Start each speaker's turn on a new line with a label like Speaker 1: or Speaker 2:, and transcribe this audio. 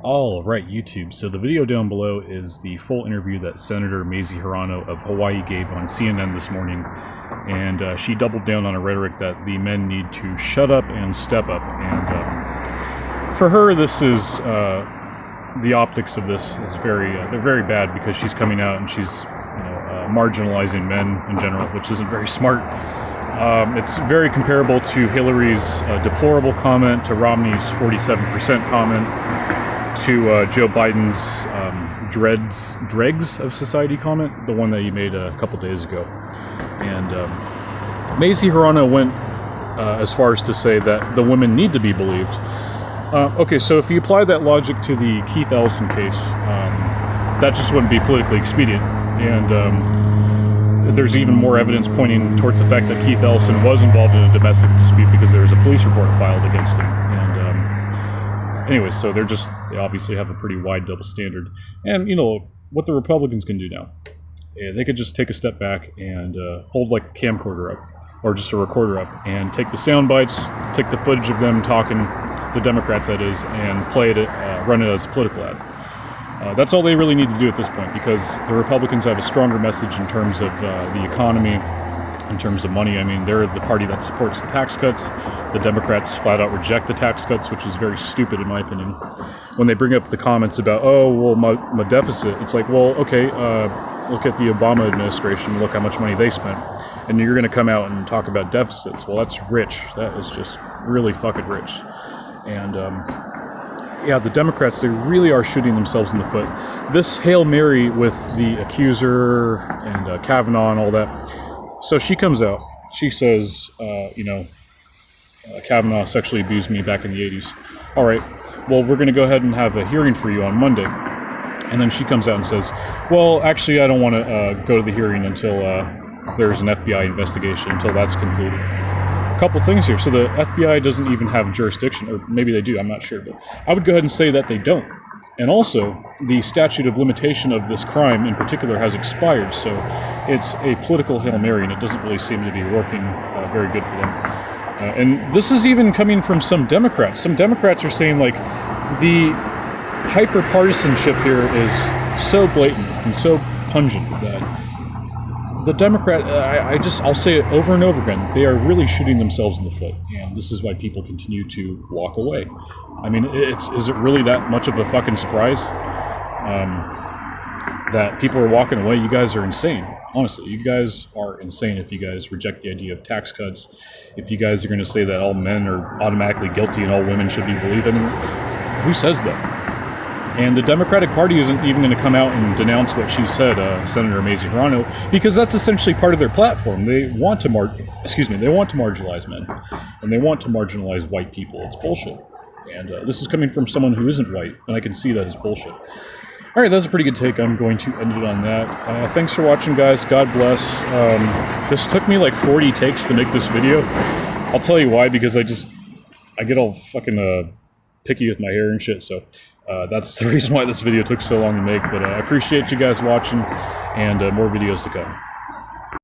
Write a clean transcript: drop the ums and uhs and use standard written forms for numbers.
Speaker 1: All right, YouTube. So the video down below is the full interview that Senator Mazie Hirono of Hawaii gave on CNN this morning, and she doubled down on a rhetoric that the men need to shut up and step up. And for her, this is the optics of this is they're very bad, because she's coming out and she's marginalizing men in general, which isn't very smart. It's very comparable to Hillary's deplorable comment, to Romney's 47% comment, to Joe Biden's dregs of society comment, the one that he made a couple days ago. And Mazie Hirono went as far as to say that the women need to be believed. Okay, so if you apply that logic to the Keith Ellison case, that just wouldn't be politically expedient. And there's even more evidence pointing towards the fact that Keith Ellison was involved in a domestic dispute, because there was a police report filed against him. And anyways, so they obviously have a pretty wide double standard. And what the Republicans can do now, they could just take a step back and hold like a camcorder up, or just a recorder up, and take the sound bites, take the footage of them talking, the Democrats that is, and play it, run it as a political ad. That's all they really need to do at this point, because the Republicans have a stronger message in terms of the economy, in terms of money. I mean, they're the party that supports the tax cuts. The Democrats flat out reject the tax cuts, which is very stupid in my opinion. When they bring up the comments about, oh, well, my deficit, it's like, well, okay, look at the Obama administration, look how much money they spent. And you're going to come out and talk about deficits. Well, that's rich. That is just really fucking rich. And yeah, the Democrats, they really are shooting themselves in the foot. This Hail Mary with the accuser and Kavanaugh and all that. So she comes out, she says, Kavanaugh sexually abused me back in the 80s. All right, well, we're going to go ahead and have a hearing for you on Monday. And then she comes out and says, well, actually, I don't want to go to the hearing until there's an FBI investigation, until that's concluded. A couple things here. So the FBI doesn't even have jurisdiction, or maybe they do, I'm not sure, but I would go ahead and say that they don't. And also, the statute of limitation of this crime in particular has expired, so it's a political Hail Mary, and it doesn't really seem to be working very good for them. And this is even coming from some Democrats. Some Democrats are saying, like, the hyper-partisanship here is so blatant and so pungent that the Democrat, I'll say it over and over again, they are really shooting themselves in the foot, and this is why people continue to walk away. I mean, is it really that much of a fucking surprise that people are walking away? You guys are insane. Honestly, you guys are insane if you guys reject the idea of tax cuts, if you guys are going to say that all men are automatically guilty and all women should be believed. I mean, who says that? And the Democratic Party isn't even going to come out and denounce what she said, Senator Mazie Hirono, because that's essentially part of their platform. They want to marginalize men, and they want to marginalize white people. It's bullshit. And this is coming from someone who isn't white, and I can see that as bullshit. All right, that's a pretty good take. I'm going to end it on that. Thanks for watching, guys. God bless. This took me like 40 takes to make this video. I'll tell you why, because I get all fucking picky with my hair and shit, so that's the reason why this video took so long to make. But I appreciate you guys watching, and more videos to come.